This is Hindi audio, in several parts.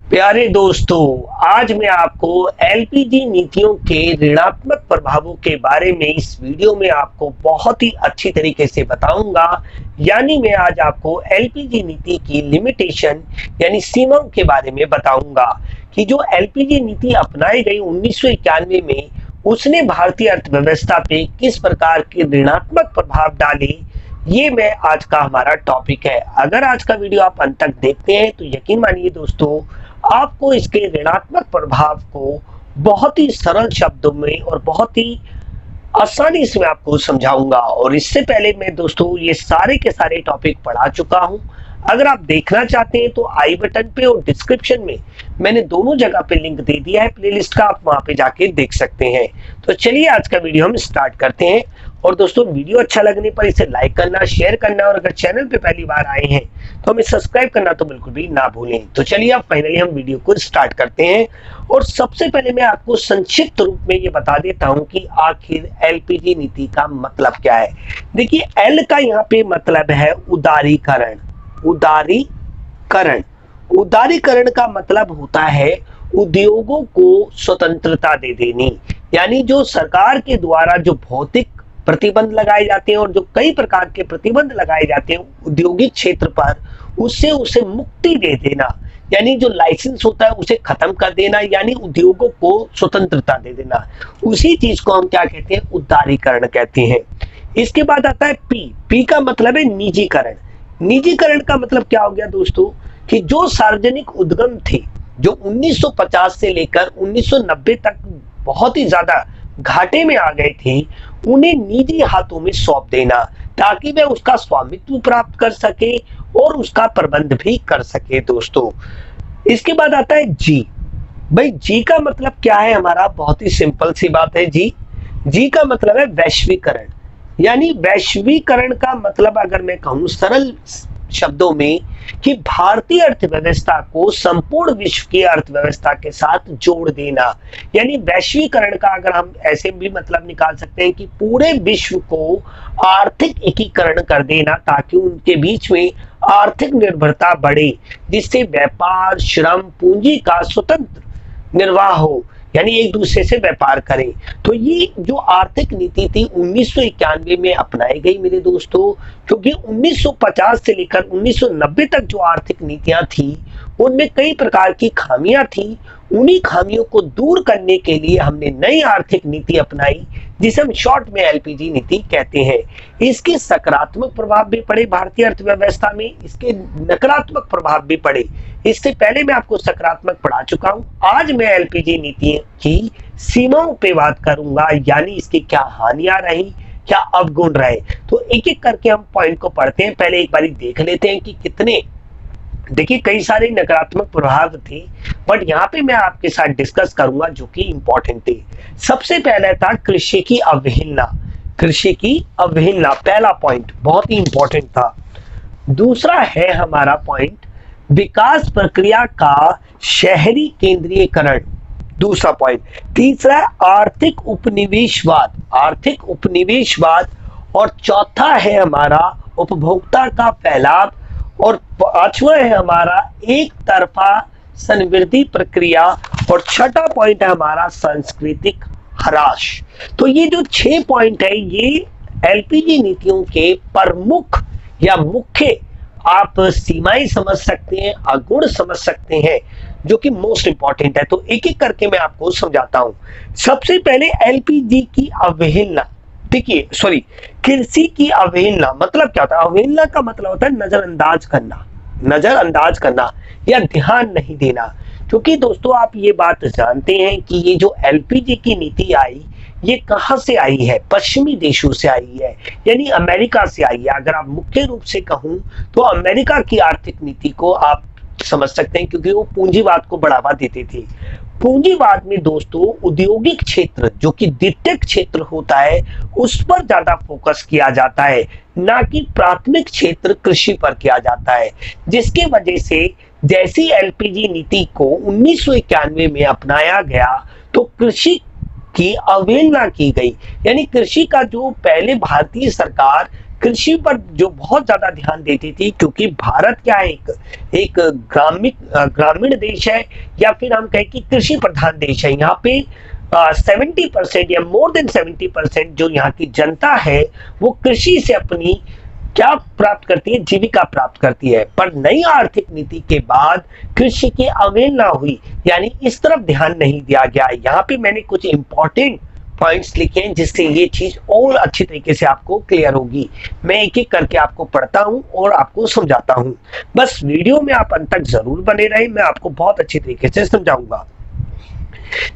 प्यारे दोस्तों, आज मैं आपको एलपीजी नीतियों के ऋणात्मक प्रभावों के बारे में इस वीडियो में आपको बहुत ही अच्छी तरीके से बताऊंगा। यानी मैं आज आपको एलपीजी नीति की लिमिटेशन यानी सीमाओं के बारे में बताऊंगा कि जो एलपीजी नीति अपनाई गई 1991 में उसने भारतीय अर्थव्यवस्था पे किस प्रकार के ऋणात्मक प्रभाव डाले। ये मैं आज का हमारा टॉपिक है। अगर आज का वीडियो आप अंत तक देखते हैं तो यकीन मानिए दोस्तों, आपको इसके ऋणात्मक प्रभाव को बहुत ही सरल शब्दों में और बहुत ही आसानी से मैं आपको समझाऊंगा। और इससे पहले मैं दोस्तों ये सारे के सारे टॉपिक पढ़ा चुका हूं। अगर आप देखना चाहते हैं तो आई बटन पे और डिस्क्रिप्शन में मैंने दोनों जगह पे लिंक दे दिया है प्लेलिस्ट का, आप वहां पे जाके देख सकते हैं। तो चलिए आज का वीडियो हम स्टार्ट करते हैं। और दोस्तों वीडियो अच्छा लगने पर इसे लाइक करना, शेयर करना और अगर चैनल पे पहली बार आए हैं तो हमें सब्सक्राइब करना तो बिल्कुल भी ना भूलें। तो चलिए अब फाइनली हम वीडियो को स्टार्ट करते हैं। और सबसे पहले मैं आपको संक्षिप्त रूप में ये बता देता हूं कि आखिर एलपीजी नीति का मतलब क्या है। देखिए, एल का यहाँ पे मतलब है उदारीकरण। उदारीकरण उदारीकरण का मतलब होता है उद्योगों को स्वतंत्रता दे देनी। यानी जो सरकार के द्वारा जो भौतिक प्रतिबंध लगाए जाते हैं और जो कई प्रकार के प्रतिबंध लगाए जाते हैं औद्योगिक क्षेत्र पर, उससे उसे मुक्ति दे देना। यानी जो लाइसेंस होता है उसे खत्म कर देना, यानी उद्योगों को स्वतंत्रता दे देना। उसी चीज को हम क्या कहते हैं? उदारीकरण कहते हैं। इसके बाद आता है पी का मतलब है निजीकरण। निजीकरण का मतलब क्या हो गया दोस्तों कि जो सार्वजनिक उद्यम थे जो 1950 से लेकर 1990 तक बहुत ही ज्यादा घाटे में आ गए थे, उन्हें निजी हाथों में सौंप देना ताकि वे उसका स्वामित्व प्राप्त कर सके और उसका प्रबंध भी कर सके दोस्तों। इसके बाद आता है जी। भाई जी का मतलब क्या है हमारा? बहुत ही सिंपल सी बात है। जी का मतलब है वैश्वीकरण। यानी वैश्वीकरण का मतलब अगर मैं कहूं सरल शब्दों में कि भारतीय अर्थव्यवस्था को संपूर्ण विश्व की अर्थव्यवस्था के साथ जोड़ देना। यानी वैश्वीकरण का अगर हम ऐसे भी मतलब निकाल सकते हैं कि पूरे विश्व को आर्थिक एकीकरण कर देना ताकि उनके बीच में आर्थिक निर्भरता बढ़े, जिससे व्यापार, श्रम, पूंजी का स्वतंत्र निर्वाह हो, यानी एक दूसरे से व्यापार करें। तो ये जो आर्थिक नीति थी 1991 में अपनाई गई मेरे दोस्तों, क्योंकि 1950 से लेकर 1990 तक जो आर्थिक नीतियां थी उनमें कई प्रकार की खामियां थी। उन्हीं खामियों को दूर करने के लिए हमने नई आर्थिक नीति अपनाई जिसे हम शॉर्ट में एलपीजी नीति कहते हैं। इसके सकारात्मक प्रभाव भी पड़े भारतीय अर्थव्यवस्था में, इसके नकारात्मक प्रभाव भी पड़े। इससे पहले मैं आपको सकारात्मक पढ़ा चुका हूं। आज मैं एलपीजी नीति की सीमाओं पे बात करूंगा, यानी इसकी क्या हानियां रही, क्या अवगुण रहे। तो एक एक करके हम पॉइंट को पढ़ते हैं। पहले एक बारी देख लेते हैं कि कितने, देखिए कई सारे नकारात्मक प्रभाव थे, बट यहाँ पे मैं आपके साथ डिस्कस करूंगा जो कि इंपॉर्टेंट थे। सबसे पहला था कृषि की अवहेलना। कृषि की अवहेलना पहला पॉइंट बहुत ही इंपॉर्टेंट था। दूसरा है हमारा पॉइंट विकास प्रक्रिया का शहरी केंद्रीयकरण, दूसरा पॉइंट। तीसरा आर्थिक उपनिवेशवाद, आर्थिक उपनिवेशवाद। और चौथा है हमारा उपभोक्ता का फैलाव। और पांचवा है हमारा एक तरफा संवृद्धि प्रक्रिया। और छठा पॉइंट है हमारा सांस्कृतिक ह्रास। तो ये जो 6 पॉइंट है ये एलपीजी नीतियों के प्रमुख या मुख्य आप सीमाएं समझ सकते हैं, अवगुण समझ सकते हैं, जो कि मोस्ट इंपॉर्टेंट है। तो एक एक करके मैं आपको समझाता हूं। सबसे पहले एलपीजी की अवहेलना। देखिए सॉरी, कृषि की अवहेलना मतलब क्या होता है? अवहेलना का मतलब होता है नजरअंदाज करना, नजरअंदाज करना या ध्यान नहीं देना। क्योंकि दोस्तों आप ये बात जानते हैं कि ये जो एलपीजी की नीति आई ये कहां से आई है? पश्चिमी देशों से आई है, यानी अमेरिका से आई है। अगर आप मुख्य रूप से कहूं तो अमेरिका की आर्थिक नीति को आप समझ सकते हैं, क्योंकि वो पूंजीवाद को बढ़ावा देते थे। पूंजीवाद में दोस्तों औद्योगिक क्षेत्र जो कि द्वितीयक क्षेत्र होता है उस पर ज्यादा फोकस किया जाता है, ना कि प्राथमिक क्षेत्र कृषि पर किया जाता है। जिसके वजह से जैसी एलपीजी नीति को 1991 में अपनाया गया तो कृषि की अवहेलना की गई। यानी कृषि का जो पहले भारतीय सरकार कृषि पर जो बहुत ज्यादा ध्यान देती थी, क्योंकि भारत क्या है, एक ग्रामीण देश है, या फिर हम कहें कि कृषि प्रधान देश है। यहाँ पे 70% या मोर देन 70% जो यहाँ की जनता है वो कृषि से अपनी क्या प्राप्त करती है, जीविका प्राप्त करती है। पर नई आर्थिक नीति के बाद कृषि की अवहेलना हुई, यानी इस तरफ ध्यान नहीं दिया गया। यहाँ पे मैंने कुछ इंपॉर्टेंट पॉइंट्स लिखे हैं जिससे ये चीज और अच्छी तरीके से आपको क्लियर होगी। मैं एक एक करके आपको पढ़ता हूं और आपको समझाता हूं, बस वीडियो में आप अंत तक जरूर बने रहे, मैं आपको बहुत अच्छी तरीके से समझाऊंगा।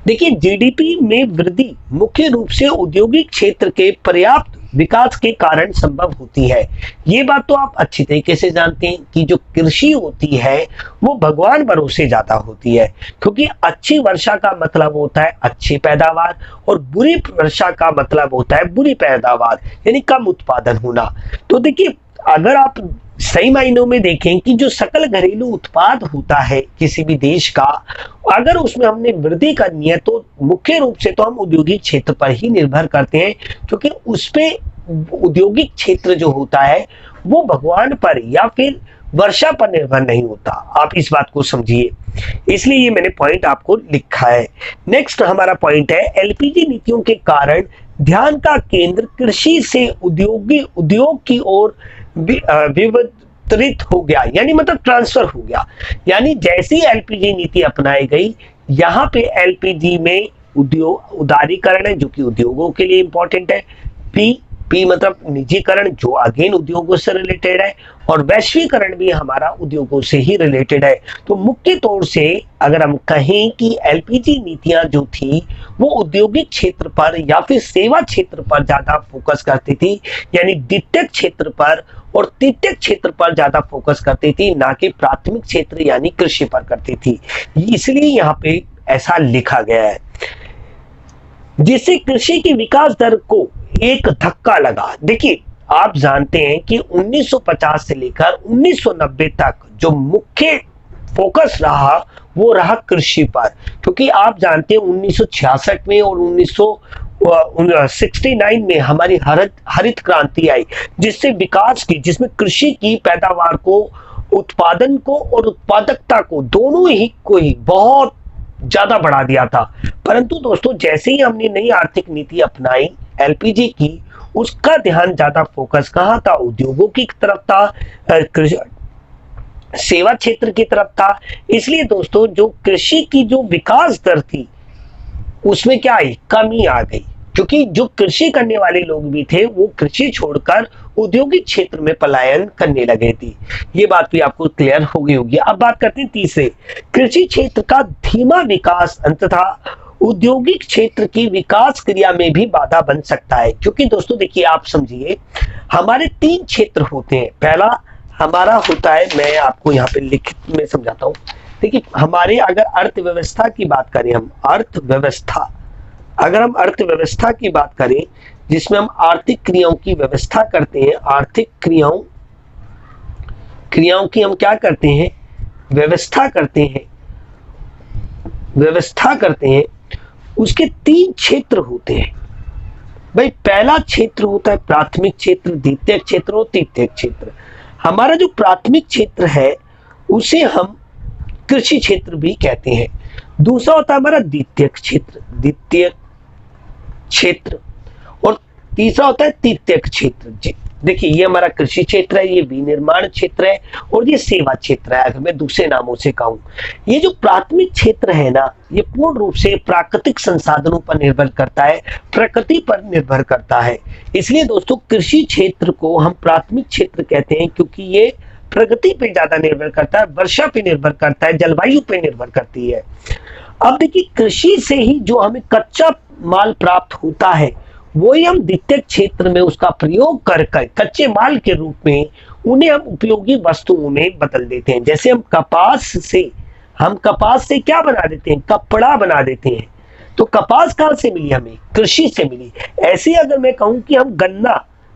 देखिए, जीडीपी में वृद्धि मुख्य रूप से औद्योगिक क्षेत्र के पर्याप्त विकास के कारण संभव होती है। ये बात तो आप अच्छी तरीके से जानते हैं कि जो कृषि होती है वो भगवान भरोसे ज्यादा होती है, क्योंकि अच्छी वर्षा का मतलब होता है अच्छी पैदावार और बुरी वर्षा का मतलब होता है बुरी पैदावार, यानी कम उत्पादन होना। तो देखिए, अगर आप सही मायनों में देखें कि जो सकल घरेलू उत्पाद होता है किसी भी देश का, अगर उसमें हमने वृद्धि करनी है तो मुख्य रूप से तो हम औद्योगिक क्षेत्र पर ही निर्भर करते हैं, क्योंकि उस पे औद्योगिक क्षेत्र जो होता है वो भगवान पर या फिर वर्षा पर निर्भर नहीं होता। आप इस बात को समझिए, इसलिए ये मैंने पॉइंट आपको लिखा है। नेक्स्ट हमारा पॉइंट है, एलपीजी नीतियों के कारण ध्यान का केंद्र कृषि से उद्योग की ओर विवर्तित हो गया, यानी मतलब ट्रांसफर हो गया। यानी जैसी एलपीजी नीति अपनाई गई, यहाँ पे एलपीजी में उदारीकरण है जो कि उद्योगों के लिए इंपॉर्टेंट है, पी मतलब निजीकरण जो अगेन उद्योगों से रिलेटेड है, और वैश्वीकरण भी हमारा उद्योगों से ही रिलेटेड है। तो मुख्य तौर से अगर हम कहें कि एलपीजी नीतियां जो थी वो औद्योगिक क्षेत्र पर या फिर सेवा क्षेत्र पर ज्यादा फोकस करती थी, यानी द्वितीयक क्षेत्र पर और तृतीयक क्षेत्र पर ज्यादा फोकस करती थी, ना कि प्राथमिक क्षेत्र यानी कृषि पर करती थी। इसलिए यहाँ पे ऐसा लिखा गया है, जिससे कृषि की विकास दर को एक धक्का लगा। देखिए, आप जानते हैं कि 1950 से लेकर 1990 तक जो मुख्य फोकस रहा वो रहा कृषि पर, क्योंकि आप जानते हैं 1966 में और 1969 में हमारी हरित क्रांति आई, जिससे विकास की, जिसमें कृषि की पैदावार को, उत्पादन को और उत्पादकता को दोनों ही को ही बहुत ज्यादा बढ़ा दिया था। परंतु दोस्तों, जैसे ही हमने नई आर्थिक नीति अपनाई एलपीजी की, उसका ध्यान ज्यादा फोकस कहां था, उद्योगों की तरफ था, सेवा क्षेत्र की तरफ था। इसलिए दोस्तों, जो कृषि की जो विकास दर थी उसमें क्या आई, कमी आ गई, क्योंकि जो कृषि करने वाले लोग भी थे वो कृषि छोड़कर औद्योगिक क्षेत्र में पलायन करने लगे थे। ये बात भी आपको क्लियर हो गई होगी। अब बात करते हैं तीसरे, कृषि क्षेत्र का धीमा विकास अंततः औद्योगिक क्षेत्र की विकास क्रिया में भी बाधा बन सकता है। क्योंकि दोस्तों देखिए, आप समझिए, हमारे 3 क्षेत्र होते हैं। पहला हमारा होता है, मैं आपको यहाँ पे लिखित में समझाता हूँ। देखिए, हमारे अगर अर्थव्यवस्था की बात करें, हम अर्थव्यवस्था, अगर हम अर्थव्यवस्था की बात करें जिसमें हम आर्थिक क्रियाओं की व्यवस्था करते हैं, आर्थिक क्रियाओं की हम क्या करते हैं, व्यवस्था करते हैं, उसके 3 क्षेत्र होते हैं। भाई, पहला क्षेत्र होता है प्राथमिक क्षेत्र, द्वितीयक क्षेत्र और तृतीयक क्षेत्र। हमारा जो प्राथमिक क्षेत्र है उसे हम कृषि क्षेत्र भी कहते हैं। दूसरा होता है हमारा द्वितीयक क्षेत्र और तीसरा होता है तृतीयक क्षेत्र। देखिए, ये हमारा कृषि क्षेत्र है, ये विनिर्माण क्षेत्र है और ये सेवा क्षेत्र है, अगर मैं दूसरे नामों से कहूं। ये जो प्राथमिक क्षेत्र है ना, ये पूर्ण रूप से प्राकृतिक संसाधनों पर निर्भर करता है, प्रकृति पर निर्भर करता है। इसलिए दोस्तों, कृषि क्षेत्र को हम प्राथमिक क्षेत्र कहते हैं, क्योंकि ये प्रगति पे ज्यादा निर्भर करता है, वर्षा पे निर्भर करता है, जलवायु पे निर्भर करती है। अब देखिए, कृषि से ही जो हमें कच्चा माल प्राप्त होता है वही हम द्वितीयक क्षेत्र में उसका प्रयोग कर कच्चे माल के रूप में उन्हें हम उपयोगी वस्तुओं में बदल देते हैं। जैसे हम कपास से क्या बना देते हैं, कपड़ा बना देते हैं। तो कपास कहां से मिली, हमें कृषि से मिली। ऐसे अगर मैं कहूं कि हम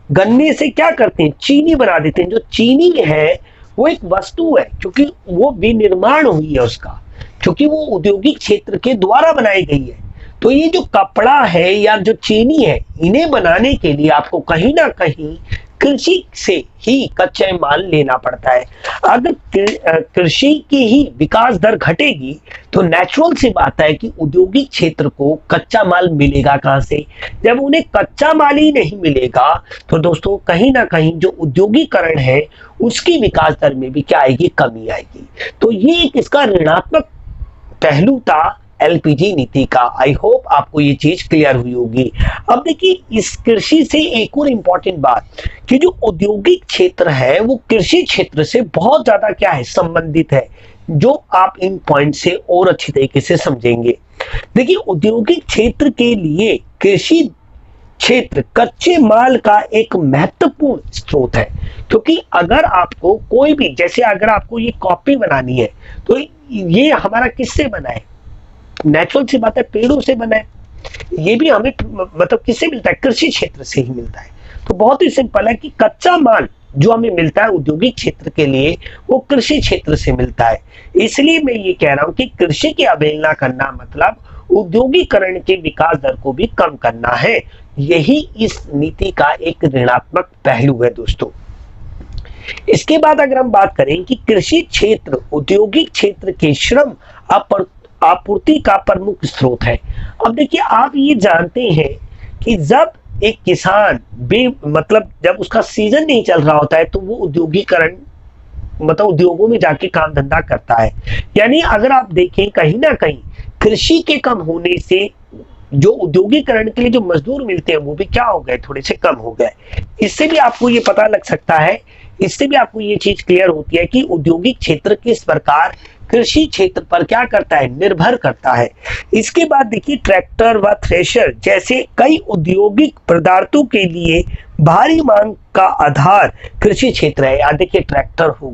गन्ने से क्या करते हैं, चीनी बना देते हैं। जो चीनी है वो एक वस्तु है, क्योंकि वो विनिर्माण हुई है उसका, क्योंकि वो औद्योगिक क्षेत्र के द्वारा बनाई गई है। तो ये जो कपड़ा है या जो चीनी है, इन्हें बनाने के लिए आपको कहीं ना कहीं कृषि से ही कच्चे माल लेना पड़ता है। अगर कृषि की ही विकास दर घटेगी तो नेचुरल सी बात है कि औद्योगिक क्षेत्र को कच्चा माल मिलेगा कहां से। जब उन्हें कच्चा माल ही नहीं मिलेगा तो दोस्तों कहीं ना कहीं जो औद्योगिकरण है उसकी विकास दर में भी क्या आएगी, कमी आएगी। तो ये एक इसका ऋणात्मक पहलू था एलपीजी नीति का। आई होप आपको ये चीज क्लियर हुई होगी। अब देखिए इस कृषि से एक और इंपॉर्टेंट बात कि जो औद्योगिक क्षेत्र है वो कृषि क्षेत्र से बहुत ज्यादा क्या है, संबंधित है, जो आप इन पॉइंट से और अच्छी तरीके से समझेंगे। देखिए औद्योगिक क्षेत्र के लिए कृषि क्षेत्र कच्चे माल का एक महत्वपूर्ण स्रोत है, क्योंकि अगर आपको कोई भी, जैसे अगर आपको ये कॉपी बनानी है तो ये हमारा किससे बना है, नेचुरल सी बात है पेड़ों से बना है। ये भी हमें मतलब किससे मिलता है, कृषि क्षेत्र से ही मिलता है। तो बहुत ही सिंपल है कि कच्चा माल जो हमें मिलता है औद्योगिक क्षेत्र के लिए वो कृषि क्षेत्र से मिलता है। इसलिए मैं ये कह रहा हूं कि कृषि की अवहेलना करना मतलब औद्योगिकरण के विकास दर को भी कम करना है। यही इस नीति का एक ऋणात्मक पहलू है दोस्तों। इसके बाद अगर हम बात करें कि कृषि क्षेत्र औद्योगिक क्षेत्र के श्रम आपूर्ति का प्रमुख स्रोत है। अब देखिए आप ये जानते हैं कि जब एक किसान मतलब जब उसका सीजन नहीं चल रहा होता है तो वो औद्योगिकरण मतलब उद्योगों में जाके काम धंधा करता है। यानी अगर आप देखें कहीं ना कहीं कृषि के कम होने से जो औद्योगिकरण के लिए जो मजदूर मिलते हैं वो भी क्या हो गए, थोड़े से कम हो गए। इससे भी आपको ये पता लग सकता है, इससे भी आपको ये चीज क्लियर होती है कि औद्योगिक क्षेत्र किस प्रकार कृषि क्षेत्र पर क्या करता है, निर्भर करता है। इसके बाद देखिए ट्रैक्टर व थ्रेशर जैसे कई औद्योगिक पदार्थों के लिए भारी मांग का आधार कृषि क्षेत्र है। याद देखिए ट्रैक्टर हो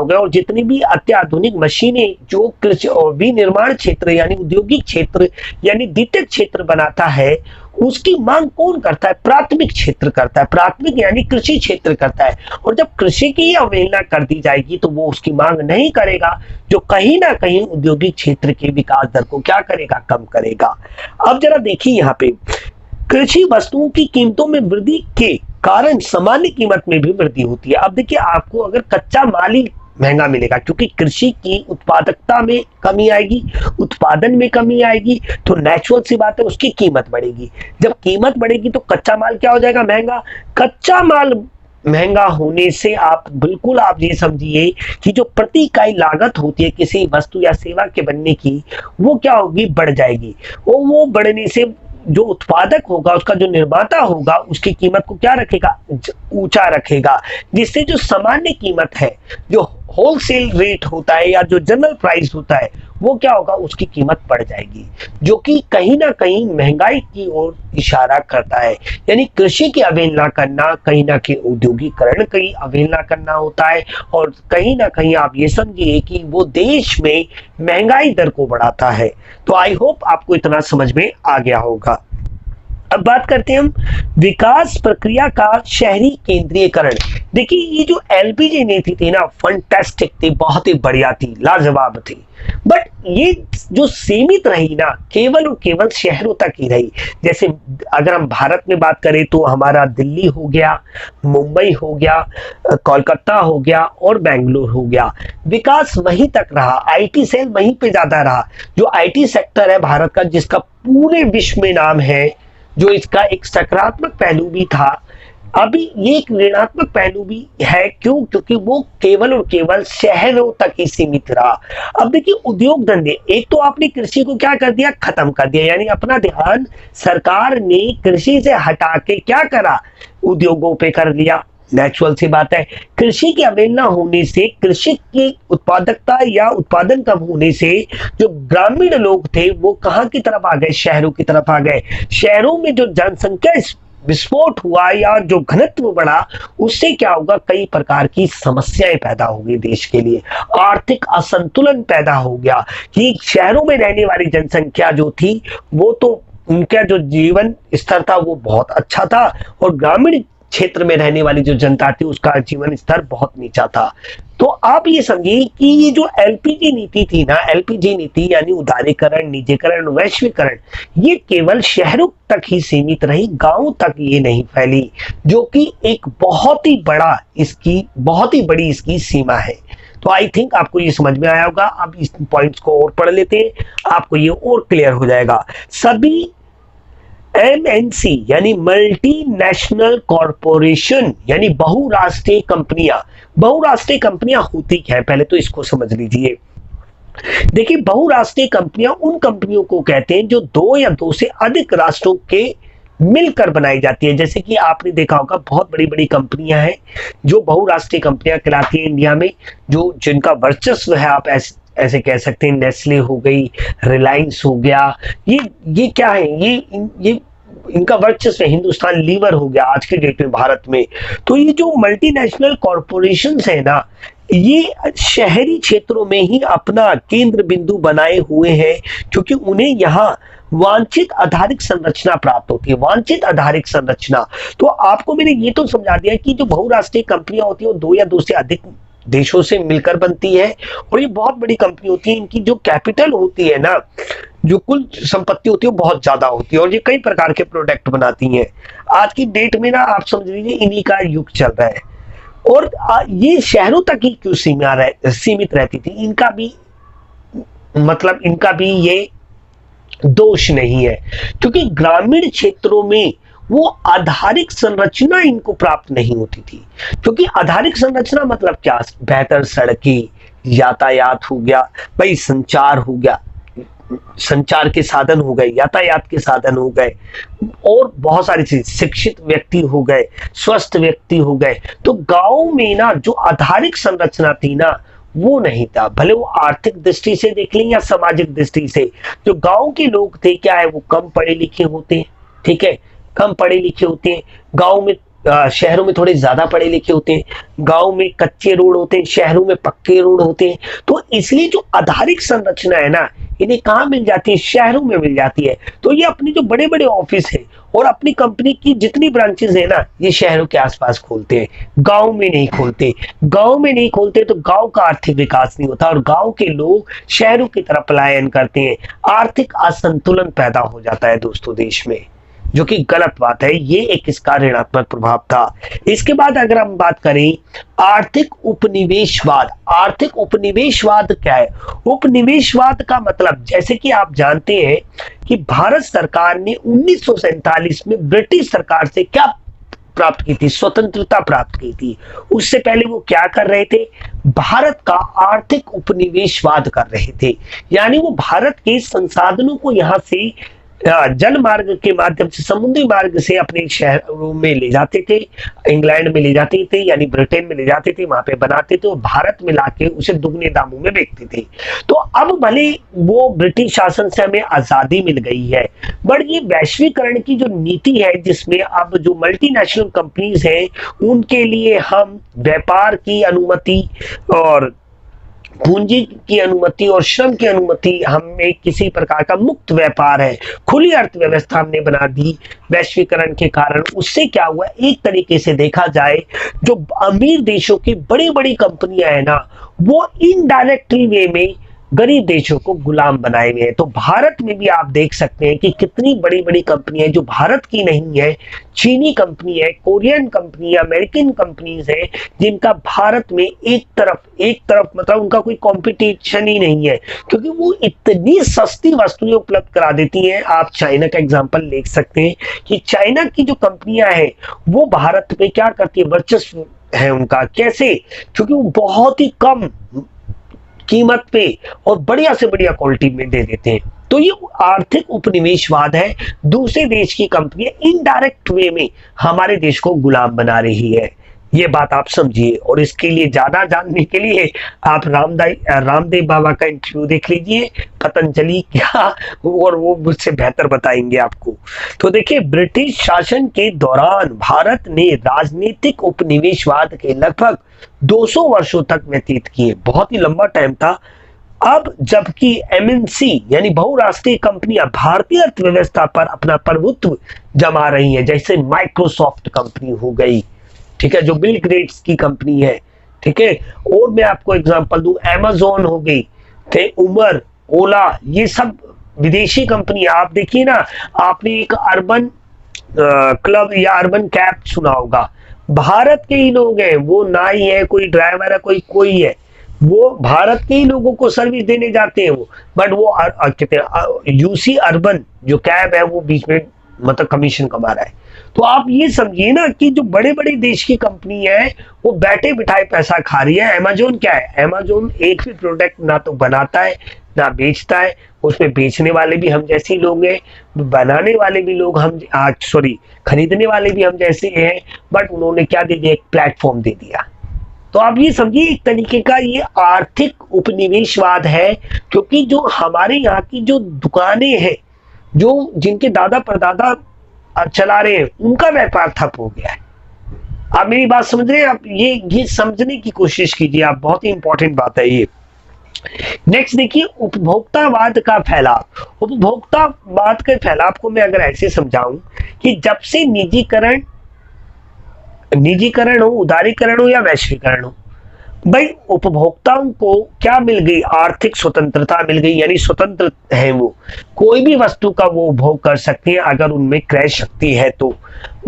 गए और जितनी भी अत्याधुनिक मशीनें जो कृषि और विनिर्माण क्षेत्र यानी औद्योगिक क्षेत्र यानी द्वितीयक क्षेत्र बनाता है उसकी मांग कौन करता है, प्राथमिक क्षेत्र करता है। प्राथमिक यानी कृषि क्षेत्र करता है। और जब कृषि की अवहेलना कर दी जाएगी तो वो उसकी मांग नहीं करेगा, जो कहीं ना कहीं औद्योगिक क्षेत्र के विकास दर को क्या करेगा, कम करेगा। अब जरा देखिए यहाँ पे कृषि वस्तुओं की कीमतों में वृद्धि के कारण सामान्य कीमत में भी वृद्धि होती है। अब देखिए आपको अगर कच्चा माल ही महंगा मिलेगा क्योंकि कृषि की उत्पादकता में कमी आएगी, उत्पादन में कमी आएगी, तो नेचुरल सी बात है उसकी कीमत बढ़ेगी। जब कीमत बढ़ेगी तो कच्चा माल क्या हो जाएगा, महंगा। कच्चा माल महंगा होने से बिल्कुल आप ये समझिए कि जो प्रति इकाई लागत होती है किसी वस्तु या सेवा के बनने की वो क्या होगी, बढ़ जाएगी। और वो बढ़ने से जो उत्पादक होगा, उसका जो निर्माता होगा, उसकी कीमत को क्या रखेगा, ऊंचा रखेगा, जिससे जो सामान्य कीमत है, जो होलसेल रेट होता है या जो जनरल प्राइस होता है, वो क्या होगा, उसकी कीमत बढ़ जाएगी, जो कि कहीं ना कहीं महंगाई की ओर इशारा करता है। यानी कृषि की अवहेलना करना कहीं ना कहीं औद्योगिकरण की अवहेलना करना होता है, और कहीं ना कहीं आप ये समझिए कि वो देश में महंगाई दर को बढ़ाता है। तो आई होप आपको इतना समझ में आ गया होगा। अब बात करते हैं हम विकास प्रक्रिया का शहरी केंद्रीयकरण। देखिए ये जो एलपीजी नीति थी ना, फंटास्टिक थी, बहुत ही बढ़िया थी, लाजवाब थी, बट ये जो सीमित रही ना केवल और केवल शहरों तक ही रही। जैसे अगर हम भारत में बात करें तो हमारा दिल्ली हो गया, मुंबई हो गया, कोलकाता हो गया और बेंगलुरु हो गया, विकास वहीं तक रहा, आईटी सेल वहीं पे ज्यादा रहा। जो आईटी सेक्टर है भारत का, जिसका पूरे विश्व में नाम है, जो इसका एक सकारात्मक पहलू भी था, अभी ये एक ऋणात्मक पहलू भी है। क्यों? क्योंकि वो केवल और केवल शहरों तक ही सीमित रहा। अब देखिए उद्योग धंधे, एक तो आपने कृषि को क्या कर दिया, खत्म कर दिया, यानी अपना ध्यान सरकार ने कृषि से हटा के क्या करा, उद्योगों पे कर लिया। नेचुरल सी बात है, कृषि की अवहेलना होने से, कृषि की उत्पादकता या उत्पादन कम होने से जो ग्रामीण लोग थे वो कहां की तरफ आ गए, शहरों की तरफ आ गए। शहरों में जो जनसंख्या विस्फोट हुआ या जो घनत्व बढ़ा, उससे क्या होगा, कई प्रकार की समस्याएं पैदा होगी देश के लिए, आर्थिक असंतुलन पैदा हो गया कि शहरों में रहने वाली जनसंख्या जो थी वो तो उनका जो जीवन स्तर था वो बहुत अच्छा था, और ग्रामीण क्षेत्र में रहने वाली जो जनता थी उसका जीवन स्तर बहुत नीचा था। तो आप ये समझिए कि ये जो एलपीजी नीति थी ना, एलपीजी नीति यानी उदारीकरण, निजीकरण, वैश्वीकरण, ये केवल शहरों तक ही सीमित रही, गांवों तक ये नहीं फैली, जो कि एक बहुत ही बड़ी इसकी सीमा है। तो आई थिंक आपको ये समझ में आया होगा। अब इस पॉइंट्स को और पढ़ लेते हैं, आपको ये और क्लियर हो जाएगा। सभी एमएनसी यानी मल्टीनेशनल कॉरपोरेशन यानी बहुराष्ट्रीय कंपनियां होती क्या है, पहले तो इसको समझ लीजिए। देखिए, बहुराष्ट्रीय कंपनियां उन कंपनियों को कहते हैं जो दो या दो से अधिक राष्ट्रों के मिलकर बनाई जाती है। जैसे कि आपने देखा होगा बहुत बड़ी बड़ी कंपनियां हैं जो बहुराष्ट्रीय कंपनियां कहलाती हैं इंडिया में, जो जिनका वर्चस्व है, आप ऐसे कह सकते हैं। नेस्ले हो गई, रिलायंस हो गया, ये क्या है, ये इनका वर्चस्व है। हिंदुस्तान लीवर हो गया आज के डेट में भारत में। तो ये जो मल्टीनेशनल कॉरपोरेशंस है ना, ये शहरी क्षेत्रों में ही अपना केंद्र बिंदु बनाए हुए हैं, क्योंकि उन्हें यहाँ वांछित आधारिक संरचना प्राप्त होती है। वांछित आधारिक संरचना, तो आपको मैंने ये तो समझा दिया कि जो बहुराष्ट्रीय कंपनियां होती है वो दो या दो से अधिक देशों से मिलकर बनती है, और ये बहुत बड़ी कंपनी होती है। इनकी जो कैपिटल होती है ना, जो कुल संपत्ति होती है वो बहुत ज्यादा होती है, और ये कई प्रकार के प्रोडक्ट बनाती हैं। आज की डेट में ना आप समझ लीजिए इन्हीं का युग चल रहा है। और ये शहरों तक ही क्यों सीमित रहती थी, इनका भी ये दोष नहीं है, क्योंकि ग्रामीण क्षेत्रों में वो आधारिक संरचना इनको प्राप्त नहीं होती थी। क्योंकि आधारिक संरचना मतलब क्या, बेहतर सड़कें, यातायात हो गया, भाई संचार हो गया, संचार के साधन हो गए, यातायात के साधन हो गए, और बहुत सारी चीज, शिक्षित व्यक्ति हो गए, स्वस्थ व्यक्ति हो गए। तो गांव में ना जो आधारिक संरचना थी ना, वो नहीं था। भले वो आर्थिक दृष्टि से देख लें या सामाजिक दृष्टि से, जो गांव के लोग थे क्या है, वो कम पढ़े लिखे होते हैं, ठीक है, कम पढ़े लिखे होते हैं। गांव में शहरों में थोड़े ज्यादा पढ़े लिखे होते हैं। गांव में कच्चे रोड होते हैं, शहरों में पक्के रोड होते हैं। तो इसलिए जो आधारिक संरचना है ना, इन्हें कहाँ मिल जाती है, शहरों में मिल जाती है। तो ये अपनी जो बड़े बड़े ऑफिस है और अपनी कंपनी की जितनी ब्रांचेस है ना, ये शहरों के आसपास खोलते हैं, गांव में नहीं खोलते। गांव में नहीं खोलते तो गांव का आर्थिक विकास नहीं होता, और गांव के लोग शहरों की तरफ पलायन करते हैं। आर्थिक असंतुलन पैदा हो जाता है दोस्तों देश में, जो कि गलत बात है। ये एक इसका ऋणात्मक प्रभाव था। इसके बाद अगर हम बात करें आर्थिक उपनिवेशवाद। आर्थिक उपनिवेशवाद क्या है? उपनिवेशवाद का मतलब, जैसे कि आप जानते हैं कि भारत सरकार ने 1947 में ब्रिटिश सरकार से क्या प्राप्त की थी, स्वतंत्रता प्राप्त की थी। उससे पहले वो क्या कर रहे थे, भारत का आर्थिक उपनिवेशवाद कर रहे थे। यानी वो भारत के संसाधनों को यहां से जल मार्ग के माध्यम से, समुद्री मार्ग से अपने शहरों में ले जाते थे, इंग्लैंड में ले जाते थे, यानी ब्रिटेन में ले जाते थे, वहां पे बनाते थे और भारत में लाके उसे दुगने दामों में बेचते थे। तो अब भले वो ब्रिटिश शासन से हमें आजादी मिल गई है, बट ये वैश्वीकरण की जो नीति है, जिसमें अब जो मल्टीनेशनल कंपनीज हैं उनके लिए हम व्यापार की अनुमति और पूंजी की अनुमति और श्रम की अनुमति, हमें किसी प्रकार का मुक्त व्यापार है, खुली अर्थव्यवस्था हमने बना दी वैश्वीकरण के कारण। उससे क्या हुआ, एक तरीके से देखा जाए जो अमीर देशों की बड़ी बड़ी कंपनियां हैं ना, वो इनडायरेक्टली वे में गरीब देशों को गुलाम बनाए हुए हैं। तो भारत में भी आप देख सकते हैं कि कितनी बड़ी बड़ी कंपनियां जो भारत की नहीं है, चीनी कंपनी है, कोरियन कंपनी, अमेरिकन कंपनीज है, जिनका भारत में एक तरफ मतलब उनका कोई कंपटीशन ही नहीं है, क्योंकि वो इतनी सस्ती वस्तुएं उपलब्ध करा देती हैं। आप चाइना का एग्जांपल ले सकते हैं कि चाइना की जो कंपनियां हैं वो भारत में क्या करती है, वर्चस्व है उनका। कैसे? क्योंकि वो बहुत ही कम कीमत पे और बढ़िया से बढ़िया क्वालिटी में दे देते हैं। तो ये आर्थिक उपनिवेशवाद है। दूसरे देश की कंपनियां इनडायरेक्ट वे में हमारे देश को गुलाम बना रही है। ये बात आप समझिए, और इसके लिए ज्यादा जानने के लिए आप रामदेव बाबा का इंटरव्यू देख लीजिए, पतंजलि क्या, और वो मुझसे बेहतर बताएंगे आपको। तो देखिए, ब्रिटिश शासन के दौरान भारत ने राजनीतिक उपनिवेशवाद के लगभग 200 वर्षों तक व्यतीत किए। बहुत ही लंबा टाइम था, अब जबकि एमएनसी यानी बहुराष्ट्रीय कंपनियां भारतीय अर्थव्यवस्था पर अपना प्रभुत्व जमा रही हैं, जैसे माइक्रोसॉफ्ट कंपनी हो गई, ठीक है, जो बिल गेट्स की कंपनी है, ठीक है। और मैं आपको एग्जांपल दूं, अमेज़न हो गई, उबर, ओला, ये सब विदेशी कंपनी। आप देखिए ना, आपने एक अर्बन क्लब या अर्बन कैब सुना होगा, भारत के ही लोग हैं, वो नाई है, कोई ड्राइवर है, कोई है, वो भारत के ही लोगों को सर्विस देने जाते हैं वो, बट वो कहते हैं यूसी अर्बन जो कैब है वो बीच में मतलब कमीशन कमा रहा है। तो आप ये समझिए ना कि जो बड़े बड़े देश की कंपनी है वो बैठे बिठाए पैसा खा रही है। अमेज़न क्या है, अमेज़न एक भी प्रोडक्ट ना तो बनाता है ना बेचता है, उसमें बेचने वाले भी हम जैसे ही लोग हैं, बनाने वाले भी लोग हम खरीदने वाले भी हम जैसे हैं, बट उन्होंने क्या दे दिया, एक प्लेटफॉर्म दे दिया। तो आप ये समझिए एक तरीके का ये आर्थिक उपनिवेशवाद है, क्योंकि जो हमारे यहाँ की जो दुकानें हैं, जो जिनके दादा परदादा चला रहे हैं, उनका व्यापार ठप हो गया है। आप मेरी बात समझ रहे हैं? आप ये समझने की कोशिश कीजिए आप, बहुत ही इंपॉर्टेंट बात है ये। नेक्स्ट देखिए, उपभोक्तावाद का फैलाव। उपभोक्तावाद के फैलाव को मैं अगर ऐसे समझाऊं कि जब से निजीकरण हो, उदारीकरण हो या वैश्वीकरण हो, भाई उपभोक्ताओं को क्या मिल गई, आर्थिक स्वतंत्रता मिल गई, यानी स्वतंत्र है वो, कोई भी वस्तु का वो उपभोग कर सकते हैं अगर उनमें क्रय शक्ति है तो।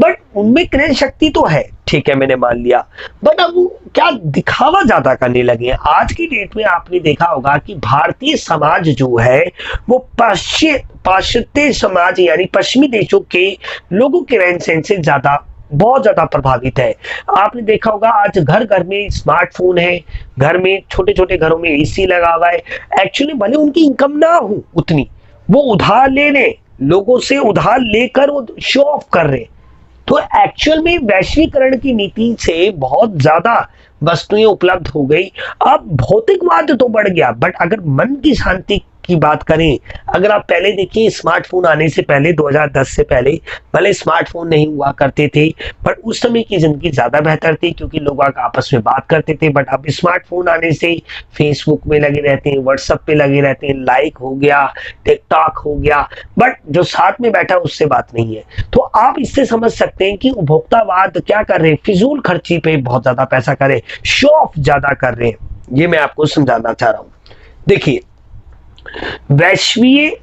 बट उनमें क्रय शक्ति तो है, ठीक है, मैंने मान लिया, बट अब वो क्या दिखावा ज्यादा करने लगे हैं। आज की डेट में आपने देखा होगा कि भारतीय समाज जो है वो पाश्चात्य समाज यानी पश्चिमी देशों के लोगों के रहन सहन से बहुत ज्यादा प्रभावित है। आपने देखा होगा आज घर घर में स्मार्टफोन है, घर में छोटे छोटे घरों में एसी लगा हुआ है। एक्चुअली भले उनकी इनकम ना हो उतनी, वो उधार ले रहे, लोगों से उधार लेकर वो शो ऑफ कर रहे। तो एक्चुअल में वैश्वीकरण की नीति से बहुत ज्यादा वस्तुएं उपलब्ध हो गई। अब भौतिकवाद तो बढ़ गया, बट अगर मन की शांति की बात करें, अगर आप पहले देखिए स्मार्टफोन आने से पहले 2010 से पहले भले स्मार्टफोन नहीं हुआ करते थे, पर उस समय की जिंदगी ज्यादा बेहतर थी क्योंकि लोग आपस में बात करते थे। बट अब स्मार्टफोन आने से फेसबुक में लगे रहते हैं, व्हाट्सएप पे लगे रहते हैं, लाइक हो गया, टिकटॉक हो गया, बट जो साथ में बैठा उससे बात नहीं है। तो आप इससे समझ सकते हैं कि उपभोक्तावाद क्या कर रहे हैं, फिजूल खर्ची पे बहुत ज्यादा पैसा कर रहे हैं, शो ऑफ ज्यादा कर रहे हैं। ये मैं आपको समझाना चाह रहा हूं। देखिए, वैश्वीय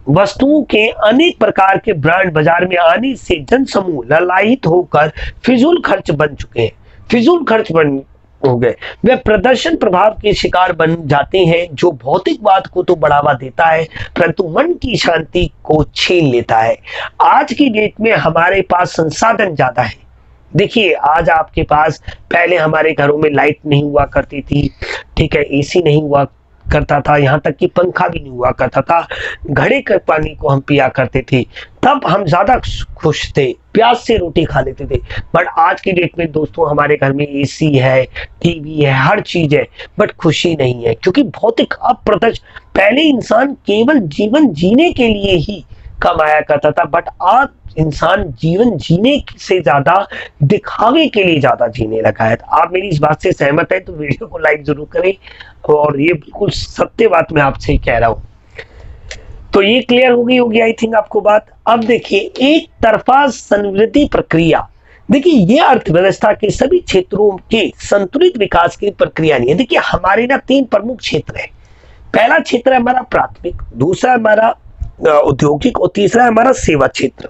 वस्तुओं के अनेक प्रकार के ब्रांड बाजार में आने से जनसमूह ललायित होकर फिजूल खर्च बन चुके हैं, फिजूल खर्च बन हो गए। वे प्रदर्शन प्रभाव के शिकार बन जाते हैं जो भौतिकवाद को तो बढ़ावा देता है परंतु मन की शांति को छीन लेता है। आज की डेट में हमारे पास संसाधन ज्यादा है। देखिए, आज आपके पास, पहले हमारे घरों में लाइट नहीं हुआ करती थी, ठीक है, एसी नहीं हुआ करता था, यहाँ तक कि पंखा भी नहीं हुआ करता था, घड़े के पानी को हम पिया करते थे, तब हम ज्यादा खुश थे, प्यास से रोटी खा लेते थे। बट आज की डेट में दोस्तों हमारे घर में एसी है, टीवी है, हर चीज है, बट खुशी नहीं है क्योंकि भौतिक अप्रत्यक्ष। पहले इंसान केवल जीवन जीने के लिए ही कमाया करता था, बट आज इंसान जीवन जीने से ज्यादा दिखावे के लिए ज्यादा जीने लगा है। आप मेरी इस बात से सहमत है तो वीडियो को लाइक जरूर करें, और ये बिल्कुल सत्य बात मैं आपसे कह रहा हूं। तो ये क्लियर हो गई होगी आई थिंक आपको बात। अब देखिए, एक तरफा समृद्धि प्रक्रिया। देखिए, ये अर्थव्यवस्था के सभी क्षेत्रों के संतुलित विकास की प्रक्रिया नहीं है। देखिए, हमारे ना 3 प्रमुख क्षेत्र है। पहला क्षेत्र है हमारा प्राथमिक, दूसरा हमारा औद्योगिक और तीसरा है हमारा सेवा क्षेत्र।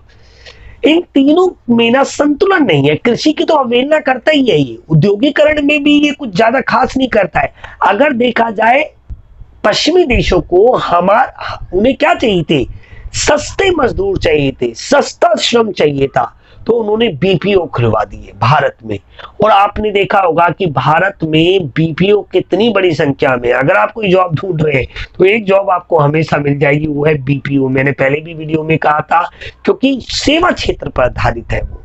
इन तीनों में ना संतुलन नहीं है। कृषि की तो अवहेलना करता ही है, ये उद्योगीकरण में भी ये कुछ ज्यादा खास नहीं करता है। अगर देखा जाए पश्चिमी देशों को, उन्हें क्या चाहिए थे, सस्ते मजदूर चाहिए थे, सस्ता श्रम चाहिए था, तो उन्होंने बीपीओ खुलवा दिए भारत में। और आपने देखा होगा कि भारत में बीपीओ कितनी बड़ी संख्या में, अगर आप कोई जॉब ढूंढ रहे हैं तो एक जॉब आपको हमेशा मिल जाएगी, वो है बीपीओ। मैंने पहले भी वीडियो में कहा था, क्योंकि सेवा क्षेत्र पर आधारित है वो।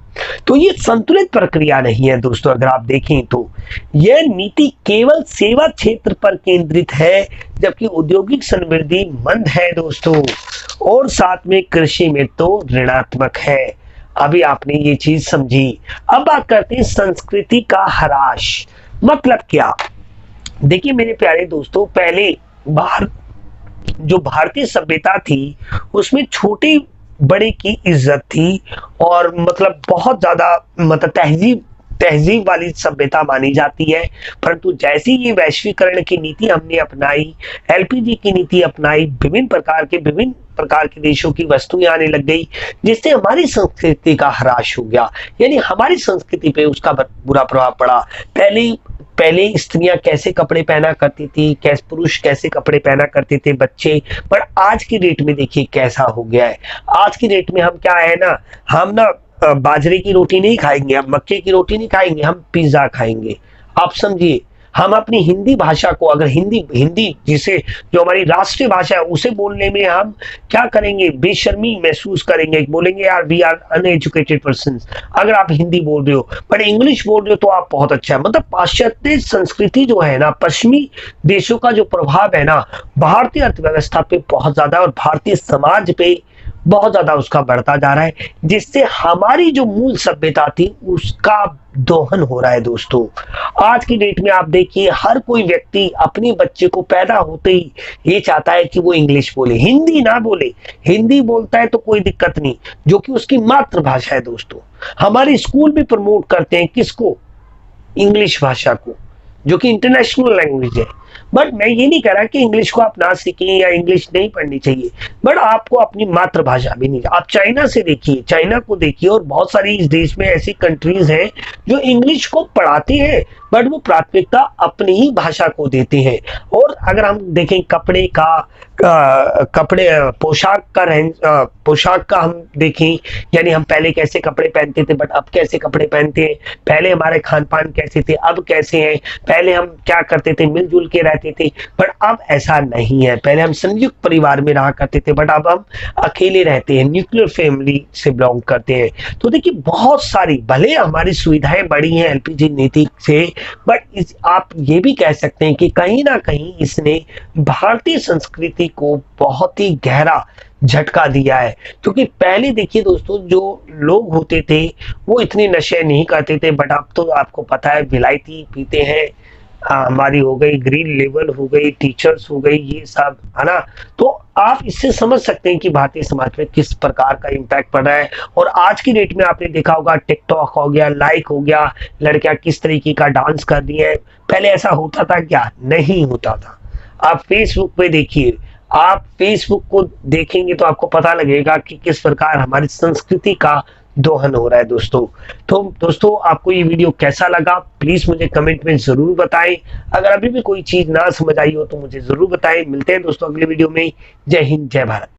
तो ये संतुलित प्रक्रिया नहीं है दोस्तों। अगर आप देखें तो यह नीति केवल सेवा क्षेत्र पर केंद्रित है, जबकि औद्योगिक समृद्धि मंद है दोस्तों, और साथ में कृषि में तो ऋणात्मक है। अभी आपने ये चीज समझी। अब बात करते हैं संस्कृति का ह्रास। मतलब क्या? देखिए मेरे प्यारे दोस्तों, पहले बाहर जो भारतीय सभ्यता थी उसमें छोटे बड़े की इज्जत थी, और मतलब बहुत ज्यादा मतलब तहजीब तहजीब वाली सभ्यता मानी जाती है। परंतु जैसे ये वैश्वीकरण की नीति हमने अपनाई, एलपीजी की नीति अपनाई, विभिन्न प्रकार के देशों की वस्तुएं आने लग गई, जिससे हमारी संस्कृति का ह्रास हो गया, यानी हमारी संस्कृति पे उसका बुरा प्रभाव पड़ा। पहले पहले स्त्रियां कैसे कपड़े पहना करती थी, कैसे पुरुष कैसे कपड़े पहना करते थे, बच्चे। पर आज की डेट में देखिए कैसा हो गया है। आज की डेट में हम क्या है ना, हम ना बाजरे की रोटी नहीं खाएंगे, हम मक्के की रोटी नहीं खाएंगे, हम पिज्जा खाएंगे। आप समझिए, हम अपनी हिंदी भाषा को, अगर हिंदी हिंदी जिसे जो हमारी राष्ट्रीय भाषा है उसे बोलने में हम क्या करेंगे, बेशर्मी महसूस करेंगे, बोलेंगे यार वी आर अनएजुकेटेड पर्सन। अगर आप हिंदी बोल रहे हो पर इंग्लिश बोल रहे हो तो आप बहुत अच्छा है। मतलब पाश्चात्य संस्कृति जो है ना, पश्चिमी देशों का जो प्रभाव है ना, भारतीय अर्थव्यवस्था पे बहुत ज्यादा और भारतीय समाज पे बहुत ज्यादा उसका बढ़ता जा रहा है, जिससे हमारी जो मूल सभ्यता थी उसका दोहन हो रहा है दोस्तों। आज की डेट में आप देखिए, हर कोई व्यक्ति अपने बच्चे को पैदा होते ही ये चाहता है कि वो इंग्लिश बोले, हिंदी ना बोले। हिंदी बोलता है तो कोई दिक्कत नहीं, जो कि उसकी मातृभाषा है दोस्तों। हमारे स्कूल भी प्रमोट करते हैं किसको, इंग्लिश भाषा को, जो कि इंटरनेशनल लैंग्वेज है। बट मैं ये नहीं कह रहा कि इंग्लिश को आप ना सीखें या इंग्लिश नहीं पढ़नी चाहिए, बट आपको अपनी मातृभाषा भी नहीं। आप चाइना से देखिए, चाइना को देखिए, और बहुत सारी इस देश में ऐसी कंट्रीज हैं जो इंग्लिश को पढ़ाते हैं, बट वो प्राथमिकता अपनी ही भाषा को देते हैं। और अगर हम देखें कपड़े का कपड़े पोशाक का हम देखें, यानी हम पहले कैसे कपड़े पहनते थे बट अब कैसे कपड़े पहनते हैं, पहले हमारे खान पान कैसे थे अब कैसे हैं, पहले हम क्या करते थे, मिलजुल के रहते थे, बट अब ऐसा नहीं है। पहले हम संयुक्त परिवार में रहा करते थे, बट अब हम अकेले रहते हैं, न्यूक्लियर फैमिली से बिलोंग करते हैं। तो देखिए बहुत सारी, भले हमारी सुविधाएं बढ़ी हैं एलपीजी नीति से, बट आप ये भी कह सकते हैं कि कहीं ना कहीं इसने भारतीय संस्कृति को बहुत ही गहरा झटका दिया है। क्योंकि पहले देखिए दोस्तों, जो लोग होते थे वो इतने नशे नहीं करते थे, बट अब तो आपको पता है विलायती पीते हैं, हमारी हो गई ग्रीन लेवल हो गई, टीचर्स हो गई, ये सब है ना। तो आप इससे समझ सकते हैं कि भारतीय समाज में किस प्रकार का इम्पैक्ट पड़ रहा है। और आज की डेट में आपने देखा होगा, टिकटॉक हो गया, लाइक हो गया, लड़कियां किस तरीके का डांस कर रही है। पहले ऐसा होता था क्या, नहीं होता था। आप फेसबुक पे देखिए, आप फेसबुक को देखेंगे तो आपको पता लगेगा कि किस प्रकार हमारी संस्कृति का दोहन हो रहा है दोस्तों। तो दोस्तों आपको ये वीडियो कैसा लगा प्लीज मुझे कमेंट में जरूर बताएं। अगर अभी भी कोई चीज ना समझ आई हो तो मुझे जरूर बताएं। मिलते हैं दोस्तों अगले वीडियो में। जय हिंद, जय भारत।